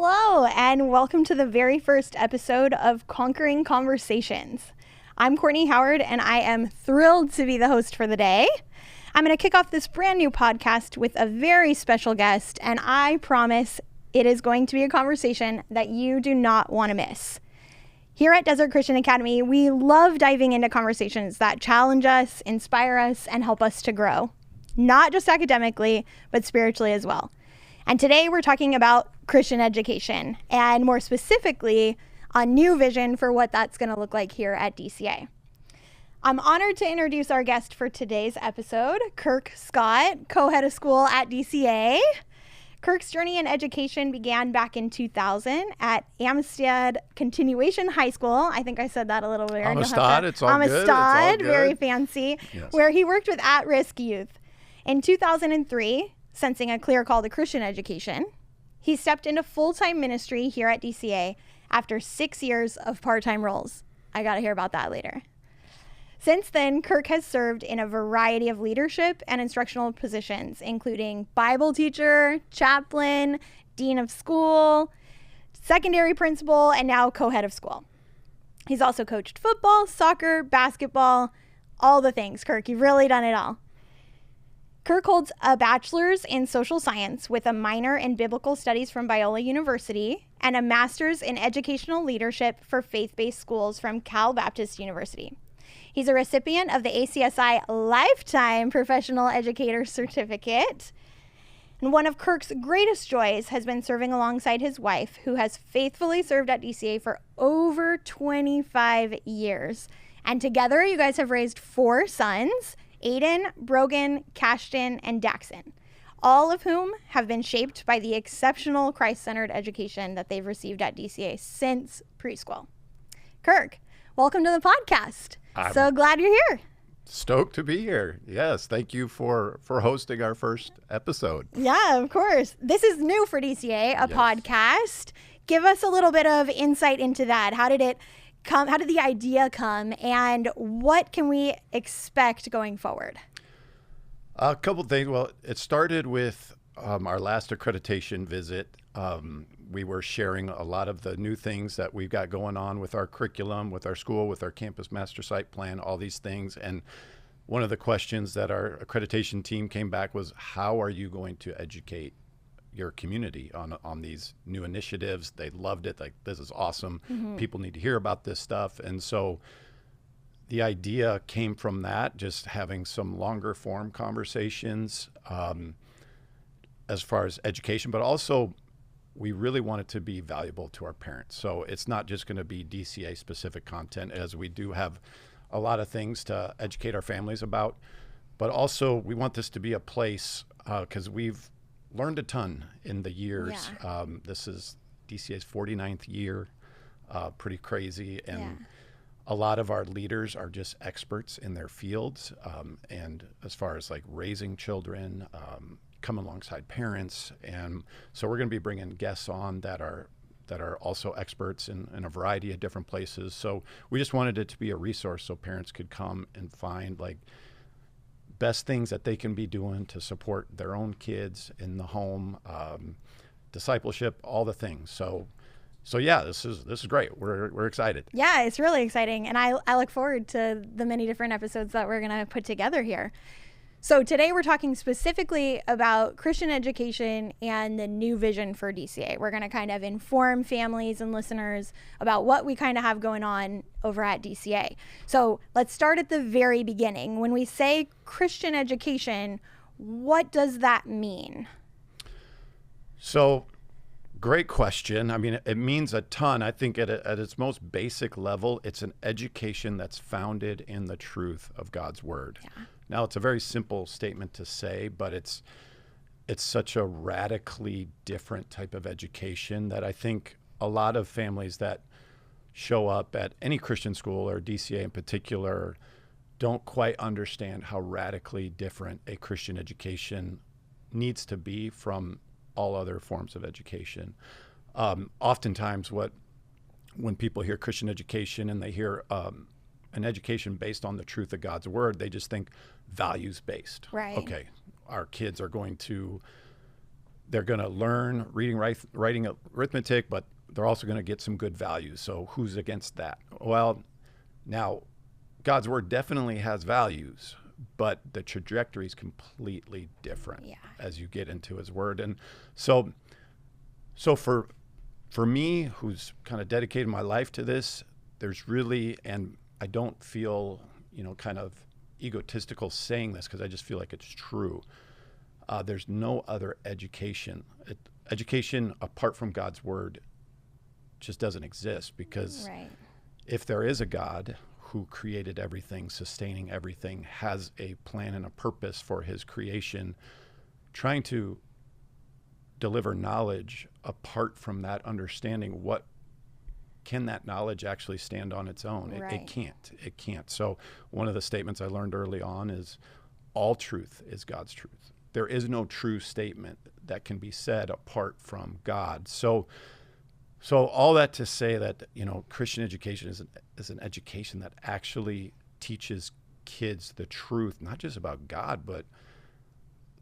Hello, and welcome to the very first episode of Conquering Conversations. I'm Courtney Howard, and I am thrilled to be the host for the day. I'm going to kick off this brand new podcast with a very special guest, and I promise it is going to be a conversation that you do not want to miss. Here at Desert Christian Academy, we love diving into conversations that challenge us, inspire us, and help us to grow. Not just academically, but spiritually as well. And today we're talking about Christian education, and more specifically, a new vision for what that's going to look like here at DCA. I'm honored to introduce our guest for today's episode, Kirk Scott, co-head of school at DCA. Kirk's journey in education began back in 2000 at Amistad Continuation High School. I think I said that a little weird. Amistad, it's all good. Amistad, very fancy, yes. Where he worked with at-risk youth. In 2003, sensing a clear call to Christian education, he stepped into full-time ministry here at DCA after 6 years of part-time roles. I got to hear about that later. Since then, Kirk has served in a variety of leadership and instructional positions, including Bible teacher, chaplain, dean of school, secondary principal, and now co-head of school. He's also coached football, soccer, basketball, all the things. Kirk, you've really done it all. Kirk holds a bachelor's in social science with a minor in biblical studies from Biola University and a master's in educational leadership for faith-based schools from Cal Baptist University. He's a recipient of the ACSI Lifetime Professional Educator Certificate. And one of Kirk's greatest joys has been serving alongside his wife, who has faithfully served at DCA for over 25 years. And together, you guys have raised 4 sons, Aiden, Brogan, Cashton, and Daxon, all of whom have been shaped by the exceptional Christ-centered education that they've received at DCA since preschool. Kirk, welcome to the podcast. I'm so glad you're here. Stoked to be here. Yes, thank you for hosting our first episode. Yeah, of course. This is new for DCA, a Yes. podcast. Give us a little bit of insight into that. How did it come? How did the idea come? And what can we expect going forward? A couple things. Well, it started with our last accreditation visit. We were sharing a lot of the new things that we've got going on with our curriculum, with our school, with our campus master site plan, all these things. And one of the questions that our accreditation team came back was, how are you going to educate your community on these new initiatives? They loved it. Like, this is awesome. Mm-hmm. People need to hear about this stuff. And so the idea came from that, just having some longer form conversations as far as education, but also we really want it to be valuable to our parents. So it's not just going to be DCA specific content, as we do have a lot of things to educate our families about, but also we want this to be a place, because we've learned a ton in the years. Yeah. This is DCA's 49th year, pretty crazy. And a lot of our leaders are just experts in their fields. And as far as like raising children, come alongside parents. And so we're going to be bringing guests on that are also experts in a variety of different places. So we just wanted it to be a resource so parents could come and find like best things that they can be doing to support their own kids in the home, discipleship, all the things. So yeah, this is great. We're excited. Yeah, it's really exciting. And I look forward to the many different episodes that we're going to put together here. So today we're talking specifically about Christian education and the new vision for DCA. We're going to kind of inform families and listeners about what we kind of have going on over at DCA. So let's start at the very beginning. When we say Christian education, what does that mean? So great question. I mean, it means a ton. I think at its most basic level, it's an education that's founded in the truth of God's word. Yeah. Now, it's a very simple statement to say, but it's such a radically different type of education that I think a lot of families that show up at any Christian school, or DCA in particular, don't quite understand how radically different a Christian education needs to be from all other forms of education. Oftentimes when people hear Christian education and they hear an education based on the truth of God's word, they just think values-based. Right. Okay, our kids are going to they're going to learn reading, writing, arithmetic, but they're also going to get some good values. So who's against that? Well, now God's word definitely has values, but the trajectory is completely different as you get into his word. And so for me, who's kind of dedicated my life to this, there's really, and I don't feel, kind of egotistical saying this because I just feel like it's true. There's no other education. Education apart from God's word just doesn't exist, because if there is a God who created everything, sustaining everything, has a plan and a purpose for his creation, trying to deliver knowledge apart from that understanding, what can that knowledge actually stand on its own? It can't. So one of the statements I learned early on is all truth is God's truth. There is no true statement that can be said apart from God. So all that to say that, Christian education is an education that actually teaches kids the truth, not just about God, but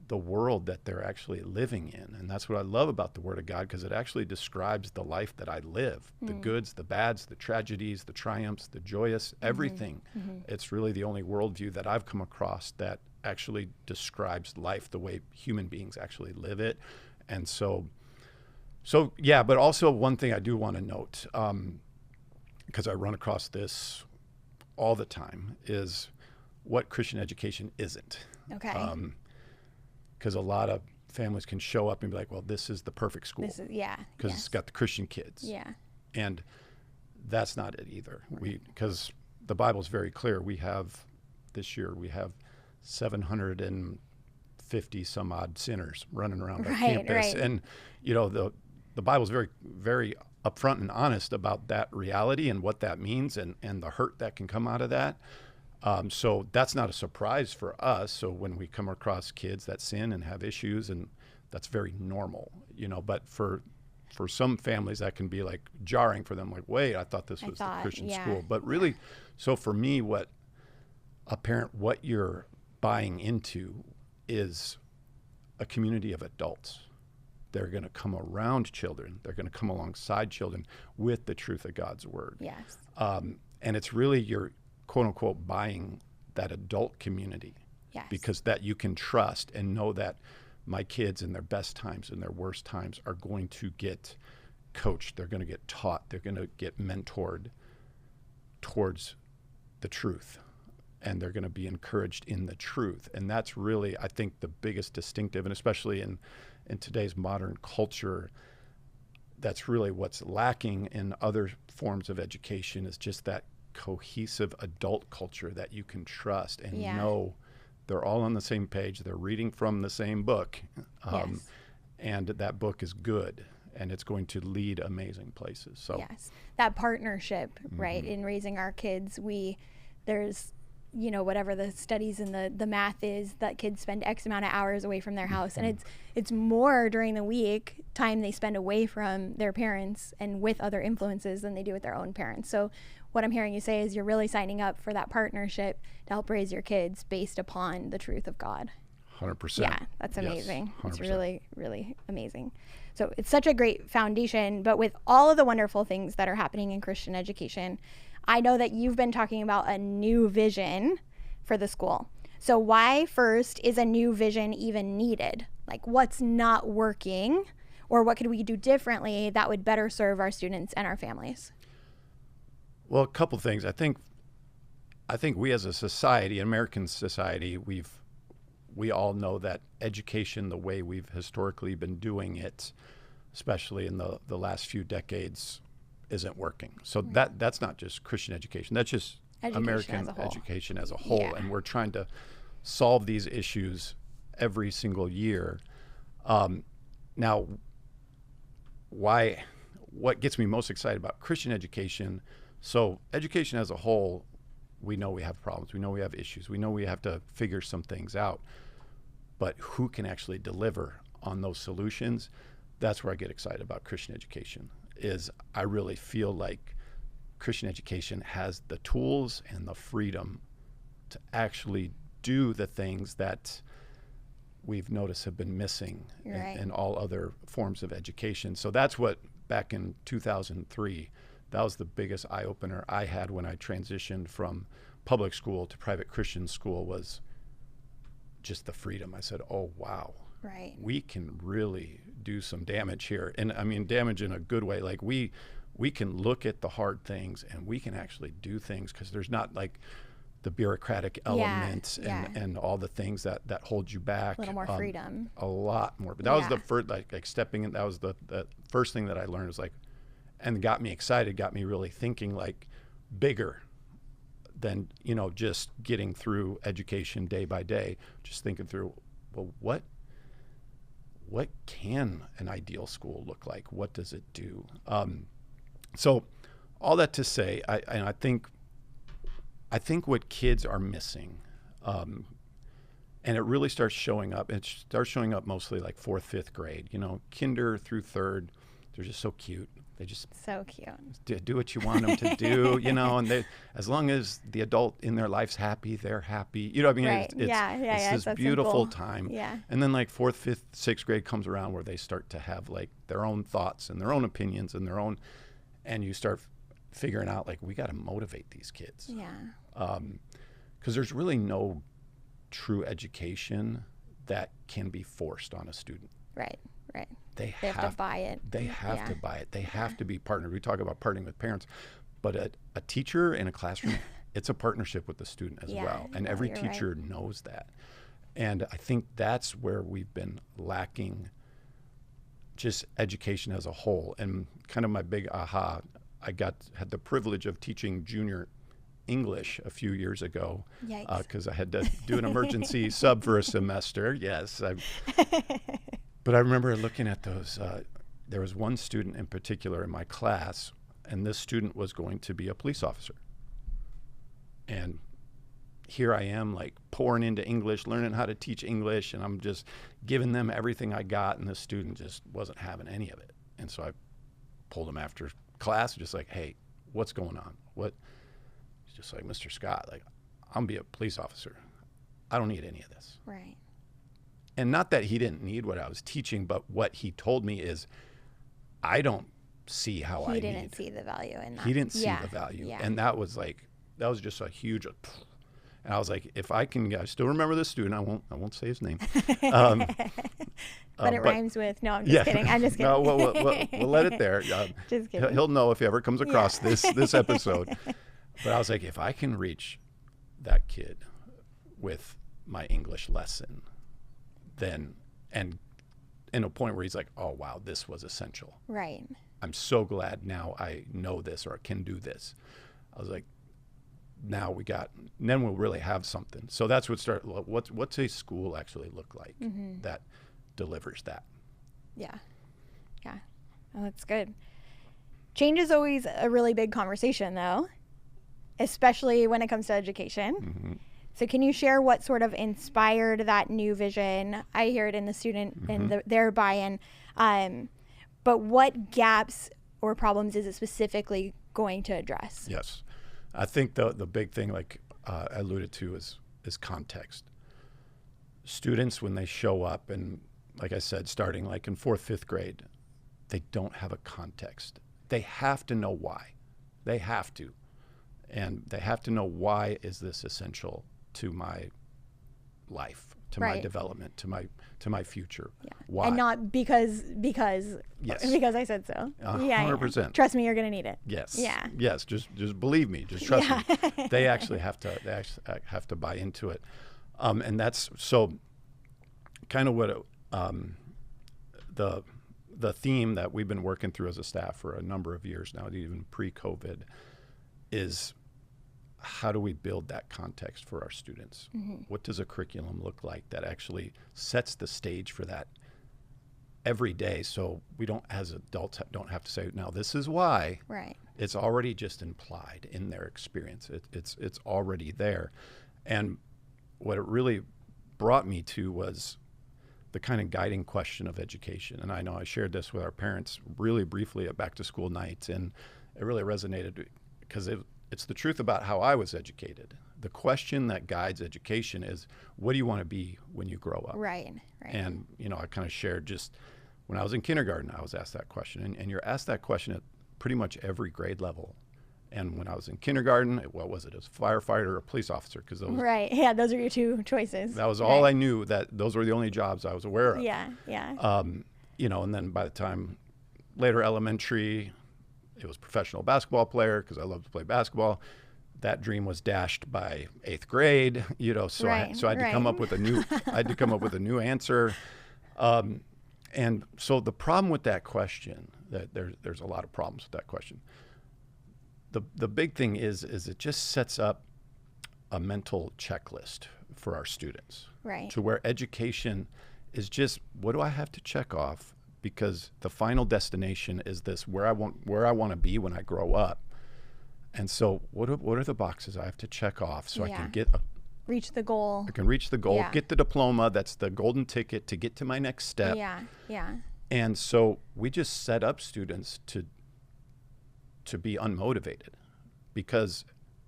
the world that they're actually living in. And that's what I love about the Word of God, because it actually describes the life that I live, the goods, the bads, the tragedies, the triumphs, the joyous, everything. It's really the only worldview that I've come across that actually describes life the way human beings actually live it. And so yeah, but also one thing I do want to note, because I run across this all the time, is what Christian education isn't. Okay. Because a lot of families can show up and be like, well, this is the perfect school. Because it's got the Christian kids. Yeah. And that's not it either. Because the Bible's very clear. This year we have 750 some odd sinners running around our campus. And, the Bible's very, very upfront and honest about that reality and what that means and the hurt that can come out of that. So that's not a surprise for us. So when we come across kids that sin and have issues, and that's very normal, but for some families that can be like jarring for them, like, wait, I thought this was the Christian school. But really, so for me, what you're buying into is a community of adults. They're going to come around children. They're going to come alongside children with the truth of God's word. Yes. And it's really your quote unquote buying that adult community, because that you can trust and know that my kids in their best times and their worst times are going to get coached. They're going to get taught. They're going to get mentored towards the truth, and they're going to be encouraged in the truth. And that's really, I think, the biggest distinctive, and especially in today's modern culture, that's really what's lacking in other forms of education, is just that cohesive adult culture that you can trust and know they're all on the same page. They're reading from the same book. And that book is good, and it's going to lead amazing places. So that partnership, right? In raising our kids, there's whatever the studies and the math is, that kids spend X amount of hours away from their house. And it's more during the week time they spend away from their parents and with other influences than they do with their own parents. So what I'm hearing you say is you're really signing up for that partnership to help raise your kids based upon the truth of God. 100%. Yeah, that's amazing. Yes, it's really, really amazing. So it's such a great foundation, but with all of the wonderful things that are happening in Christian education, I know that you've been talking about a new vision for the school. So why first is a new vision even needed? Like, what's not working, or what could we do differently that would better serve our students and our families? Well, a couple things. I think we as a society, American society, we all know that education, the way we've historically been doing it, especially in the last few decades, isn't working. So that's not just Christian education. That's just American education as a whole. Yeah. And we're trying to solve these issues every single year. Now, what gets me most excited about Christian education, so education as a whole, we know we have problems. We know we have issues. We know we have to figure some things out. But who can actually deliver on those solutions? That's where I get excited about Christian education. Is I really feel like Christian education has the tools and the freedom to actually do the things that we've noticed have been missing Right. in all other forms of education. So that's what, back in 2003, that was the biggest eye-opener I had when I transitioned from public school to private Christian school, was just the freedom. I said, oh, wow. Right. We can really do some damage here. And I mean, damage in a good way. Like we can look at the hard things and we can actually do things, because there's not like the bureaucratic elements and all the things that hold you back. A little more freedom. A lot more. But that was the first, like stepping in, that was the first thing that I learned, was like, and got me excited, got me really thinking like bigger than, just getting through education day by day, just thinking through, well, what can an ideal school look like? What does it do? So all that to say, I think what kids are missing, and it really starts showing up. It starts showing up mostly like 4th, 5th grade. Kinder through 3rd, they're just so cute. They just so cute. Do what you want them to do, and they, as long as the adult in their life's happy, they're happy. You know what I mean? Right. It's this beautiful simple time. Yeah. And then like 4th, 5th, 6th grade comes around, where they start to have like their own thoughts and their own opinions and their own, and you start figuring out like, we got to motivate these kids. Yeah. Because there's really no true education that can be forced on a student. Right. Right. They have to buy it. They have to buy it. They have to be partnered. We talk about partnering with parents, but a teacher in a classroom, it's a partnership with the student as well. And every teacher knows that. And I think that's where we've been lacking just education as a whole. And kind of my big aha, I had the privilege of teaching junior English a few years ago, because I had to do an emergency sub for a semester. Yes. But I remember looking at those, there was one student in particular in my class, and this student was going to be a police officer. And here I am, like pouring into English, learning how to teach English, and I'm just giving them everything I got, and this student just wasn't having any of it. And so I pulled him after class, just like, hey, what's going on? He's just like, Mr. Scott, like, I'm gonna be a police officer. I don't need any of this. Right. And not that he didn't need what I was teaching, but what he told me is, I don't see how I need. He didn't see the value in that. He didn't see the value. Yeah. And that was just a huge, and I was like, if I still remember this student, I won't say his name. But it rhymes with, no, I'm just kidding. I'm just kidding. No, we'll let it there. Just kidding. He'll know if he ever comes across this episode. But I was like, if I can reach that kid with my English lesson, then, and in a point where he's like, oh, wow, this was essential. Right. I'm so glad now I know this or can do this. I was like, then we'll really have something. So that's what started. What's a school actually look like that delivers that? Yeah. Yeah. Oh, that's good. Change is always a really big conversation, though, especially when it comes to education. Mm-hmm. So can you share what sort of inspired that new vision? I hear it in the student and their buy-in. But what gaps or problems is it specifically going to address? Yes. I think the big thing, like I alluded to, is context. Students, when they show up, and like I said, starting like in 4th, 5th grade, they don't have a context. They have to know why. They have to. And they have to know, why is this essential to my life, to my development, to my future? Yeah. Why? And not because yes. because I said so. 100%. Yeah. Trust me, you're going to need it. Yes. Yeah. Yes. Just believe me. Just trust me. They actually have to buy into it. And that's so kind of what the theme that we've been working through as a staff for a number of years now, even pre-COVID, is how do we build that context for our students? Mm-hmm. What does a curriculum look like that actually sets the stage for that every day, so we don't, as adults, don't have to say, now this is why. Right. It's already just implied in their experience. It's already there. And what it really brought me to was the kind of guiding question of education. And I know I shared this with our parents really briefly at back to school nights, and it really resonated because it's the truth about how I was educated. The question that guides education is, what do you want to be when you grow up? Right. And, I kind of shared just when I was in kindergarten, I was asked that question. And you're asked that question at pretty much every grade level. And when I was in kindergarten, what was it? It was a firefighter or a police officer. Because Right. Yeah, those are your two choices. That was all I knew, that those were the only jobs I was aware of. Yeah. And then by the time later elementary, it was professional basketball player because I loved to play basketball. That dream was dashed by 8th grade, so I had to come up with a new answer. And so the problem with that question, that there's a lot of problems with that question. The big thing is it just sets up a mental checklist for our students. Right. To where education is just, what do I have to check off? Because the final destination is this, where I want to be when I grow up. And so what are the boxes I have to check off so I can reach the goal. I can reach the goal, get the diploma. That's the golden ticket to get to my next step. Yeah. And so we just set up students to be unmotivated because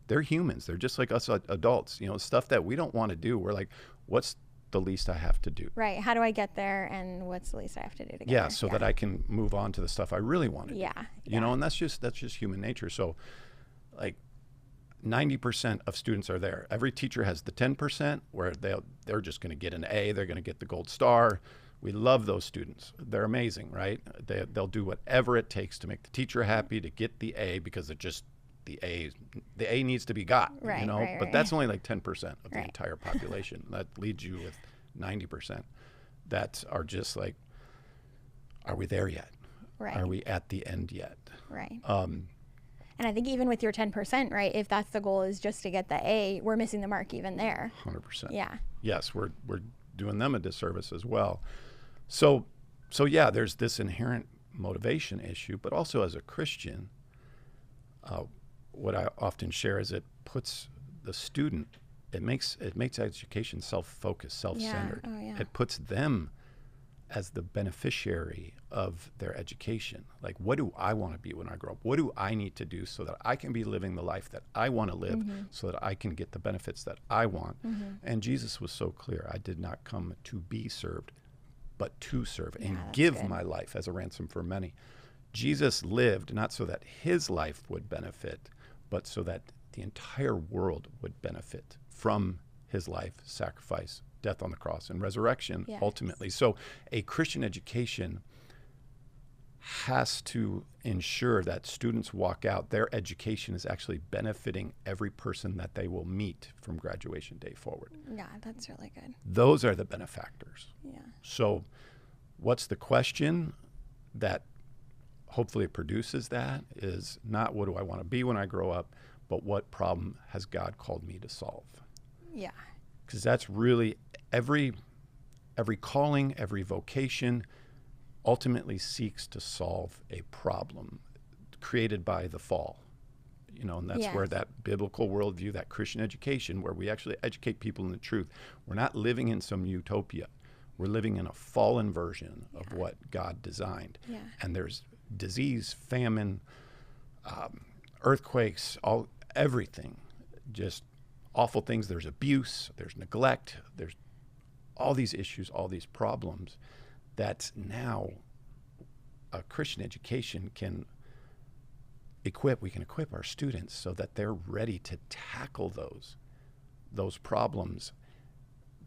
they're humans. They're just like us adults, stuff that we don't want to do. We're like, what's the least I have to do? Right. How do I get there, and what's the least I have to do to get there? there? So that I can move on to the stuff I really want to do. And that's just human nature. So like 90% of students are there. Every teacher has the 10% where they're just going to get an A. They're going to get the gold star. We love those students. They're amazing, right? They'll do whatever it takes to make the teacher happy, to get the A, because the A needs to be got, but that's only like 10% of the entire population. That leaves you with 90% that are just like, are we there yet? Right. Are we at the end yet? Right. And I think even with your 10%, right, if that's the goal, is just to get the A, we're missing the mark even there. 100%. Yeah. Yes, we're doing them a disservice as well. So yeah, there's this inherent motivation issue, but also as a Christian, what I often share is it puts the student, it makes education self-focused, self-centered. It puts them as the beneficiary of their education. Like, what do I want to be when I grow up? What do I need to do so that I can be living the life that I want to live, so that I can get the benefits that I want? And Jesus was so clear. I did not come to be served, but to serve and give my life as a ransom for many. Jesus lived not so that his life would benefit, but so that the entire world would benefit from his life, sacrifice, death on the cross, and resurrection, ultimately. So a Christian education has to ensure that students walk out, their education is actually benefiting every person that they will meet from graduation day forward. Yeah, that's really good. Those are the benefactors. Yeah. So what's the question that hopefully produces that is not what do I want to be when I grow up, but what problem has God called me to solve? Yeah. Because that's really every calling, every vocation ultimately seeks to solve a problem created by the fall. And that's where that biblical worldview, that Christian education, where we actually educate people in the truth. We're not living in some utopia. We're living in a fallen version of what God designed. Yeah. And there's disease, famine, earthquakes, everything, just awful things. There's abuse, there's neglect, there's all these issues, all these problems that now a Christian education can equip. We can equip our students so that they're ready to tackle those problems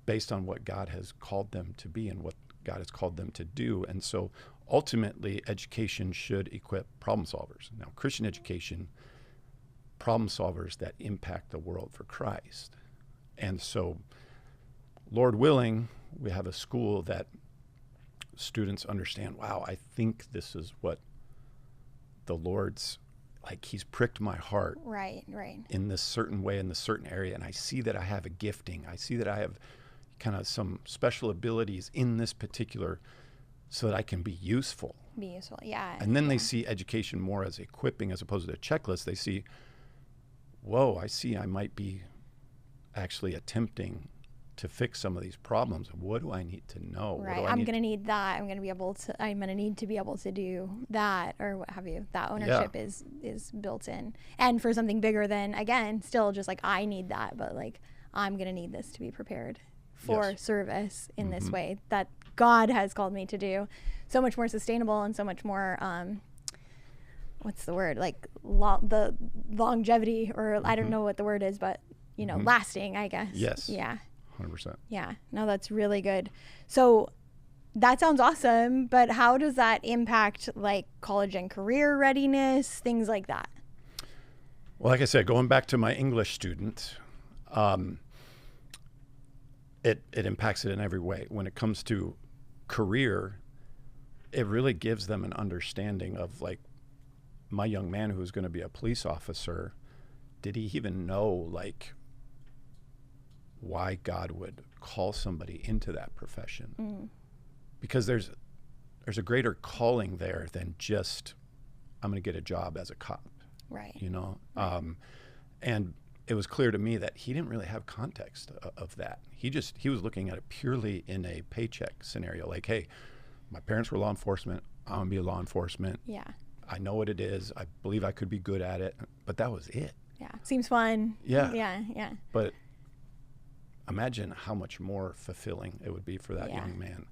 based on what God has called them to be and what God has called them to do. And so ultimately, education should equip problem solvers. Now, Christian education, problem solvers that impact the world for Christ. And so, Lord willing, we have a school that students understand, wow, I think this is what the Lord's, like, he's pricked my heart. Right. In this certain way, in this certain area. And I see that I have a gifting. I see that I have kind of some special abilities in this particular, so that I can be useful. Yeah. And then they see education more as equipping as opposed to a checklist. They see, whoa, I see I might be actually attempting to fix some of these problems. What do I need to know? What Right. do I I'm need going to need that. I'm going to need to be able to do that or what have you. That ownership is built in. And for something bigger than, again, still just like I need that, but like I'm going to need this to be prepared for service in this way that God has called me to do. So much more sustainable and so much more, what's the word? Like the longevity, or I don't know what the word is, but you know, lasting, I guess. Yes. Yeah. 100%. Yeah. No, that's really good. So that sounds awesome, but how does that impact like college and career readiness, things like that? Well, like I said, going back to my English student, it impacts it in every way. When it comes to career, it really gives them an understanding of like, my young man who's going to be a police officer, did he even know like why God would call somebody into that profession? Because there's a greater calling there than just, I'm going to get a job as a cop. Right. You know? And it was clear to me that he didn't really have context of that. He was looking at it purely in a paycheck scenario. Like, hey, my parents were law enforcement. I'm going to be a law enforcement. Yeah. I know what it is. I believe I could be good at it, but that was it. Yeah. Seems fun. Yeah. Yeah. Yeah. But imagine how much more fulfilling it would be for that young man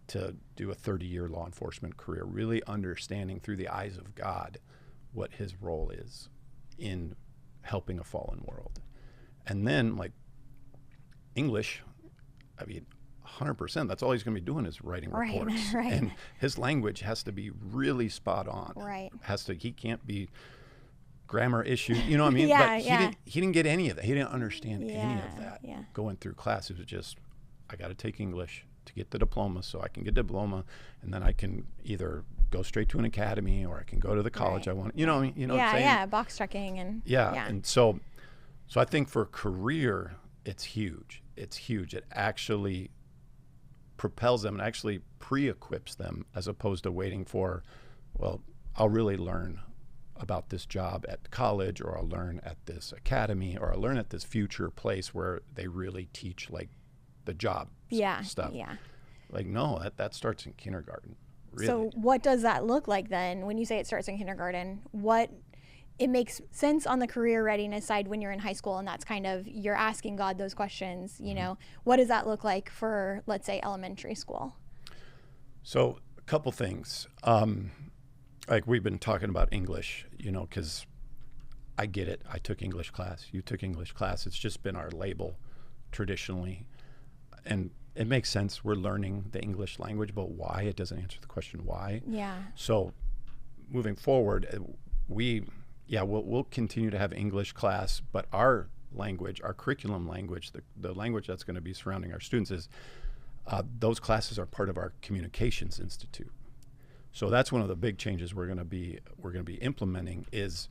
to do a 30-year law enforcement career, really understanding through the eyes of God what his role is in helping a fallen world. And then like English, I mean, 100%, that's all he's going to be doing is writing reports. Right. And his language has to be really spot on. Right. He can't be grammar issues, you know what I mean? But he didn't get any of that. He didn't understand any of that going through class. It was just, I got to take English to get the diploma so I can get diploma, and then I can either go straight to an academy or I can go to the college I want. You know what I mean? What I'm saying? Yeah, box checking and And so I think for career, it's huge. It's huge. It actually propels them and actually pre-equips them as opposed to waiting for, well, I'll really learn about this job at college, or I'll learn at this academy, or I'll learn at this future place where they really teach like the job stuff. Yeah. Like, no, that starts in kindergarten. Really. So what does that look like then when you say it starts in kindergarten? It makes sense on the career readiness side when you're in high school, and that's kind of, you're asking God those questions, you know. What does that look like for, let's say, elementary school? So a couple things. Like we've been talking about English, you know, because I get it. I took English class. You took English class. It's just been our label traditionally. And it makes sense. We're learning the English language, but why? It doesn't answer the question why. Yeah. So moving forward, we'll continue to have English class, but our language, our curriculum language, the language that's going to be surrounding our students is, those classes are part of our Communications Institute. So that's one of the big changes we're going to be implementing is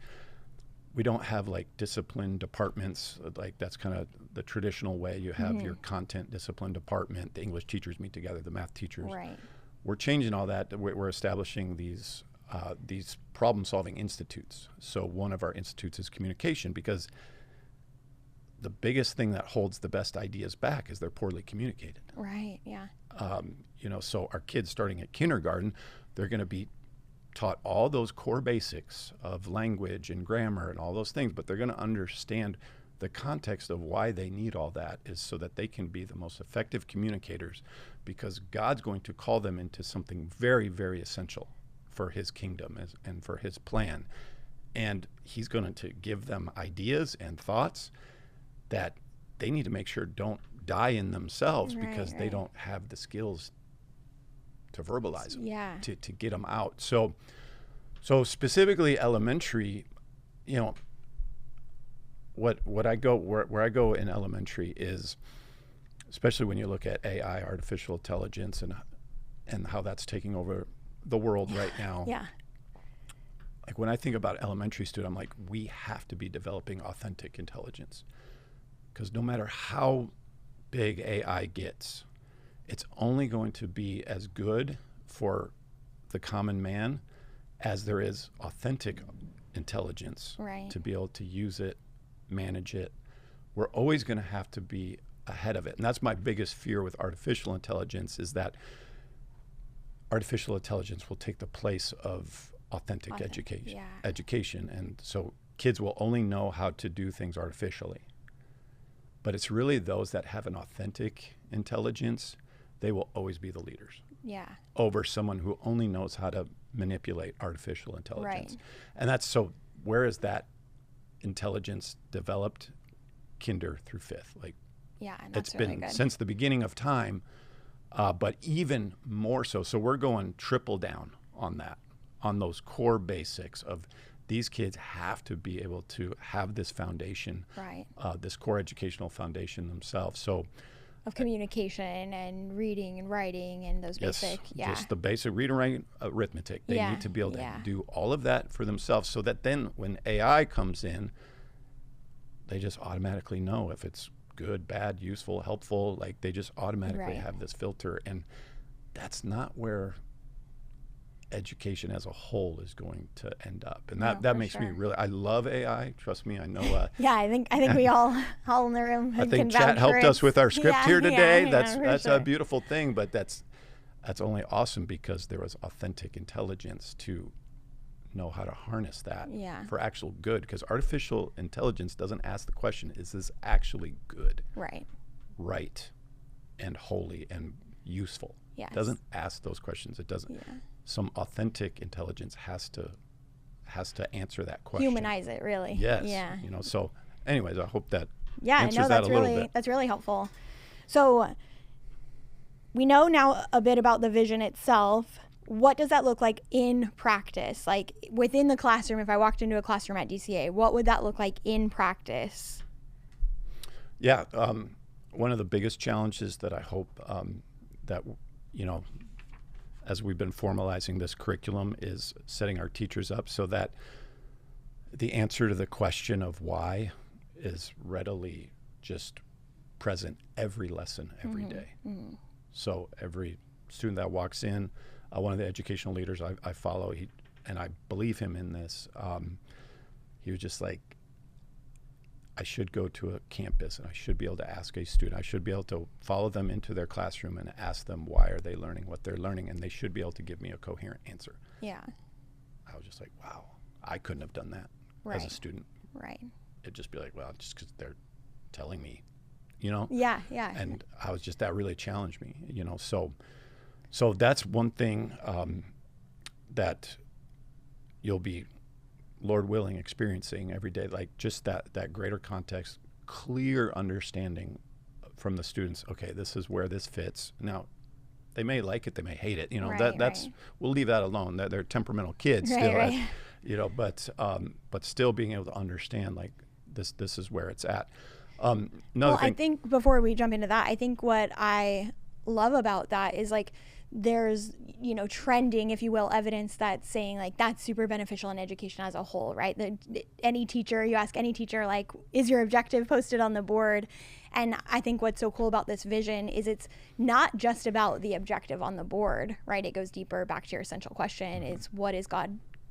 we don't have like discipline departments. Like that's kind of the traditional way. You have your content discipline department. The English teachers meet together, the math teachers. Right. We're changing all that. We're establishing these problem-solving institutes. So one of our institutes is communication, because the biggest thing that holds the best ideas back is they're poorly communicated. Right. Yeah. So our kids starting at kindergarten, they're going to be taught all those core basics of language and grammar and all those things, but they're going to understand the context of why they need all that is so that they can be the most effective communicators, because God's going to call them into something very, very essential for his kingdom and for his plan. And he's going to give them ideas and thoughts that they need to make sure don't die in themselves because they don't have the skills to verbalize them, to get them out. So specifically elementary, you know, where I go in elementary is, especially when you look at AI, artificial intelligence, and how that's taking over the world right now. Yeah. Like when I think about elementary student, I'm like, we have to be developing authentic intelligence, because no matter how big AI gets, it's only going to be as good for the common man as there is authentic intelligence to be able to use it, manage it. We're always going to have to be ahead of it. And that's my biggest fear with artificial intelligence, is that artificial intelligence will take the place of authentic education. And so kids will only know how to do things artificially. But it's really those that have an authentic intelligence, they will always be the leaders. Yeah. Over someone who only knows how to manipulate artificial intelligence. Right. And that's so, where is that intelligence developed? Kinder through fifth. Like, yeah, that's it's really been good. since the beginning of time, but even more so. So we're going triple down on that, on those core basics of these kids have to be able to have this foundation, Right. This core educational foundation themselves. So Of communication and reading and writing and those basic, just the basic reading, writing, arithmetic. They need to be able to do all of that for themselves, so that then when AI comes in, they just automatically know if it's good, bad, useful, helpful. Like, they just automatically have this filter. And that's not where education as a whole is going to end up. And that makes me really, I love AI. Trust me, I know. Yeah, I think we all in the room. I think chat helped us with our script here today. That's a beautiful thing, but that's only awesome because there was authentic intelligence to know how to harness that for actual good. Because artificial intelligence doesn't ask the question, is this actually good? Right, and holy and useful. It doesn't ask those questions. It doesn't. Some authentic intelligence has to answer that question. Humanize it, really. Yes. Yeah. So anyways, I hope that answers that that's a little really bit. That's really helpful. So we know now a bit about the vision itself. What does that look like in practice? Like, within the classroom, if I walked into a classroom at DCA, what would that look like in practice? Yeah. One of the biggest challenges that I hope that, as we've been formalizing this curriculum, is setting our teachers up so that the answer to the question of why is readily just present every lesson, every day. So every student that walks in, one of the educational leaders I follow, and I believe him in this, he was just like, I should go to a campus and I should be able to ask a student, I should be able to follow them into their classroom and ask them why are they learning what they're learning, and they should be able to give me a coherent answer. Yeah. I was just like, wow, I couldn't have done that as a student. It'd just be like, well, just because they're telling me, Yeah. And I was just, that really challenged me, So that's one thing that you'll be, Lord willing, experiencing every day, like just that greater context, clear understanding from the students. Okay, this is where this fits. Now, they may like it, they may hate it. That's we'll leave that alone. They're temperamental kids still, but still being able to understand, like, this is where it's at. I think before we jump into that, I think what I love about that is, like, there's, trending, if you will, evidence that's saying, like, that's super beneficial in education as a whole, right? You ask any teacher, like, is your objective posted on the board? And I think what's so cool about this vision is it's not just about the objective on the board, right? It goes deeper, back to your essential question, is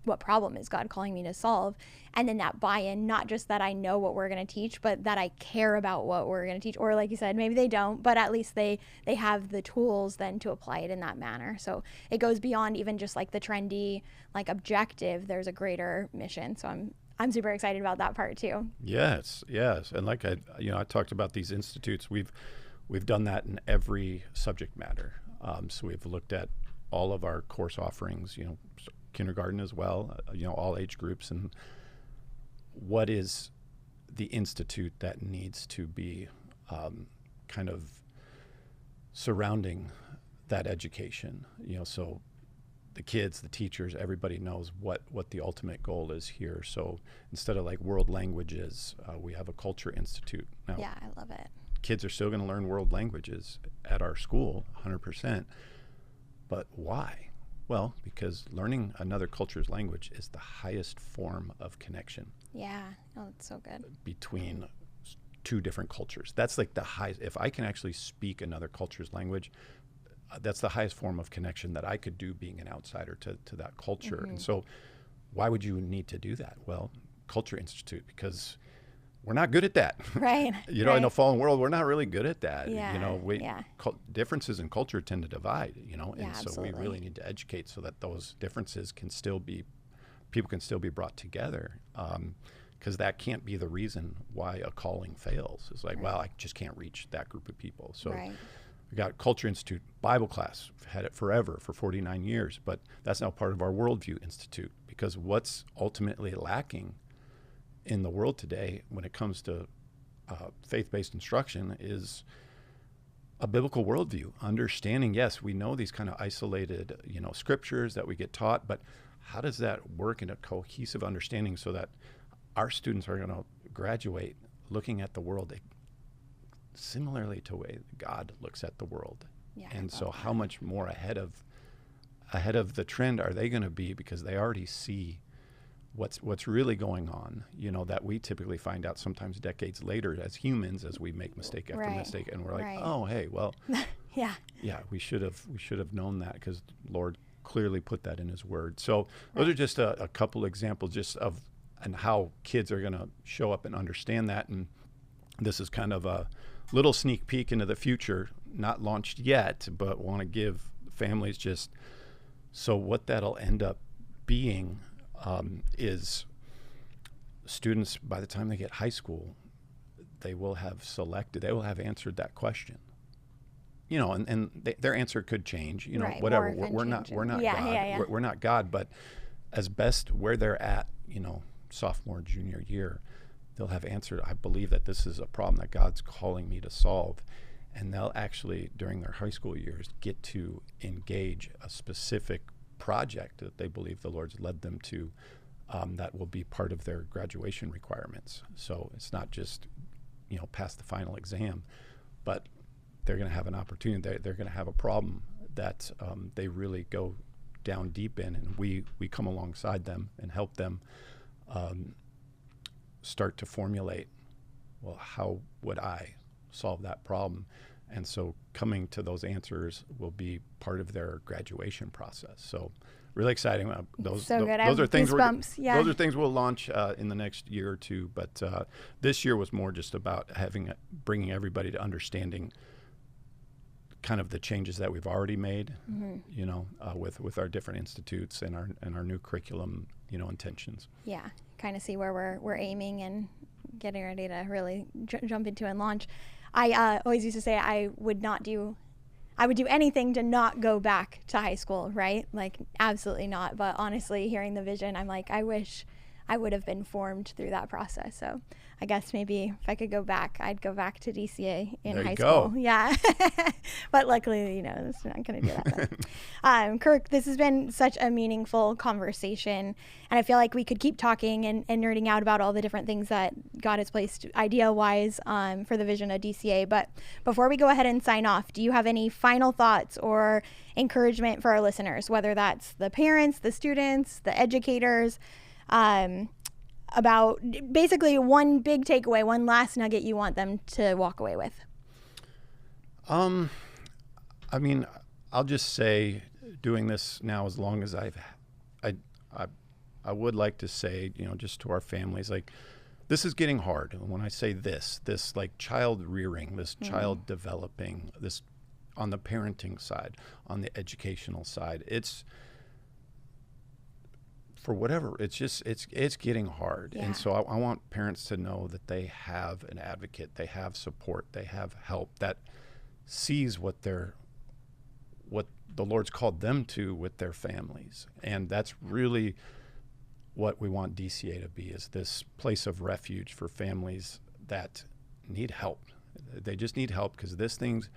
what problem is God calling me to solve? And then that buy-in, not just that I know what we're going to teach, but that I care about what we're going to teach. Or, like you said, maybe they don't, but at least they have the tools then to apply it in that manner. So it goes beyond even just, like, the trendy, like, objective. There's a greater mission. So I'm super excited about that part too. Yes. And like I talked about these institutes, we've done that in every subject matter. So we've looked at all of our course offerings, kindergarten as well, all age groups, and what is the institute that needs to be kind of surrounding that education, so the kids, the teachers, everybody knows what the ultimate goal is here. So instead of, like, world languages, we have a culture institute. Now, Yeah, I love it. Kids are still going to learn world languages at our school, 100%. But why? Well, because learning another culture's language is the highest form of connection. Yeah. Oh, it's so good. Between two different cultures. That's like the highest. If I can actually speak another culture's language, that's the highest form of connection that I could do being an outsider to that culture. And so why would you need to do that? Well, Culture Institute, because we're not good at that. Right. You know, right. in a fallen world, we're not really good at that. Yeah, You know, yeah. Differences in culture tend to divide, you know, Yeah, and so absolutely. we really need to educate so that those differences can still be, people can still be brought together. Because that can't be the reason why a calling fails. It's like, Right. well, I just can't reach that group of people. So Right. we got Culture Institute, Bible class, had it forever, for 49 years, but that's now part of our Worldview Institute, because what's ultimately lacking in the world today when it comes to faith-based instruction is a biblical worldview, understanding, yes, we know these kind of isolated, you know, scriptures that we get taught, but how does that work in a cohesive understanding so that our students are going to graduate looking at the world similarly to the way God looks at the world? Yeah, and so how much more ahead of the trend are they going to be, because they already see what's really going on, you know, that we typically find out sometimes decades later as humans, as we make mistake after Right. mistake, and we're like, Right. oh, hey, well, Yeah. yeah, we should have known that, because Lord clearly put that in his word. So those Right. are just a couple examples just of and how kids are going to show up and understand that. And this is kind of a little sneak peek into the future, not launched yet, but want to give families just so what that'll end up being is students, by the time they get high school, they will have answered that question. You know, and their answer could change, you know, Right, whatever. morph and We're not Yeah, God. yeah, yeah. We're not God, but as best where they're at, you know, sophomore, junior year, they'll have answered, I believe that this is a problem that God's calling me to solve. And they'll actually, during their high school years, get to engage a specific project that they believe the Lord's led them to, that will be part of their graduation requirements. So it's not just, you know, pass the final exam, but they're going to have an opportunity. They're going to have a problem that they really go down deep in, and we come alongside them and help them start to formulate, well, how would I solve that problem? And so coming to those answers will be part of their graduation process. So really exciting. Those So good. I those have are things goosebumps. Yeah. those are things we'll launch in the next year or two. But this year was more just about bringing everybody to understanding kind of the changes that we've already made, you know, with our different institutes and our new curriculum, you know, intentions. Yeah, kind of see where we're aiming and getting ready to really jump into and launch. I always used to say I would do anything to not go back to high school, right? Like, absolutely not. But honestly, hearing the vision, I'm like, I wish I would have been formed through that process. So I guess maybe if I could go back, I'd go back to DCA in There you high go. school. Yeah. But luckily, you know, it's not going to do that. Kirk, this has been such a meaningful conversation. And I feel like we could keep talking and nerding out about all the different things that God has placed idea-wise for the vision of DCA. But before we go ahead and sign off, do you have any final thoughts or encouragement for our listeners, whether that's the parents, the students, the educators, about basically one big takeaway, one last nugget you want them to walk away with? I mean, I'll just say, doing this now as long as I would like to say, you know, just to our families, like, this is getting hard. And when I say this like child rearing, this child developing, this on the parenting side, on the educational side, it's, for whatever, it's getting hard. Yeah. And so I want parents to know that they have an advocate, they have support, they have help that sees what the Lord's called them to with their families. And that's really what we want DCA to be, is this place of refuge for families that need help. They just need help, because this thing's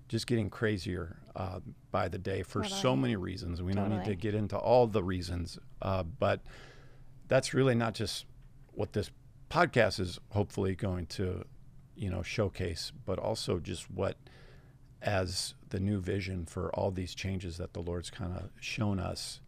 just getting crazier by the day for so many reasons. We don't need to get into all the reasons, but that's really not just what this podcast is hopefully going to, you know, showcase, but also just what, as the new vision for all these changes that the Lord's kind of shown us,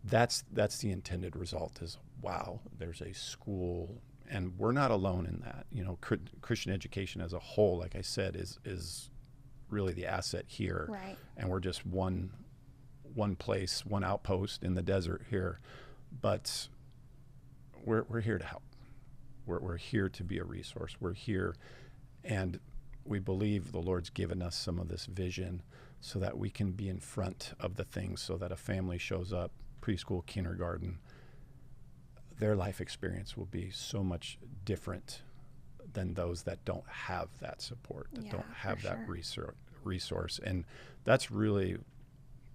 that's the intended result, is, wow, there's a school. And we're not alone in that. You know, Christian education as a whole, like I said, is really the asset here. Right. And we're just one place, one outpost in the desert here. But we're here to help. We're here to be a resource. We're here, and we believe the Lord's given us some of this vision so that we can be in front of the things, so that a family shows up, preschool, kindergarten, their life experience will be so much different than those that don't have that support, that don't have that resource. And that's really,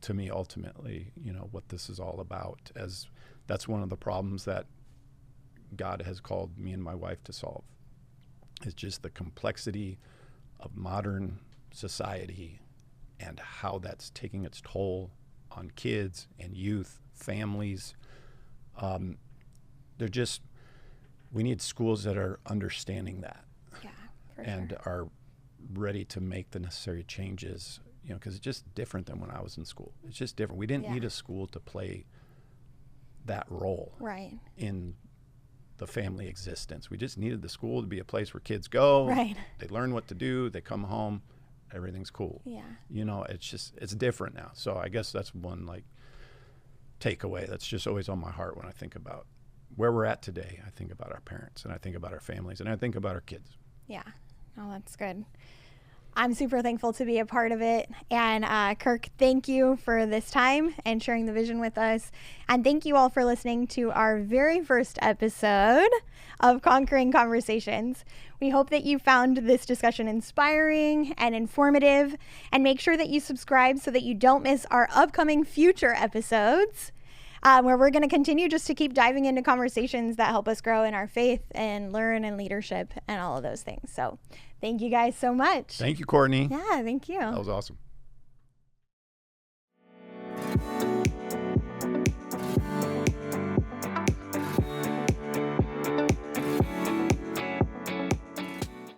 to me, ultimately, what this is all about. As that's one of the problems that God has called me and my wife to solve, is just the complexity of modern society and how that's taking its toll on kids and youth, families. We need schools that are understanding that, and are ready to make the necessary changes, because it's just different than when I was in school. It's just different. We didn't need a school to play that role in the family existence. We just needed the school to be a place where kids go, they learn what to do, they come home, everything's cool. It's different now. So I guess that's one takeaway that's just always on my heart when I think about where we're at today. I think about our parents, and I think about our families, and I think about our kids. Yeah. Oh, that's good. I'm super thankful to be a part of it. And Kirk, thank you for this time and sharing the vision with us. And thank you all for listening to our very first episode of Conquering Conversations. We hope that you found this discussion inspiring and informative. And make sure that you subscribe so that you don't miss our upcoming future episodes, where we're going to continue just to keep diving into conversations that help us grow in our faith and learn in leadership and all of those things. So thank you guys so much. Thank you, Courtney. Yeah, thank you. That was awesome.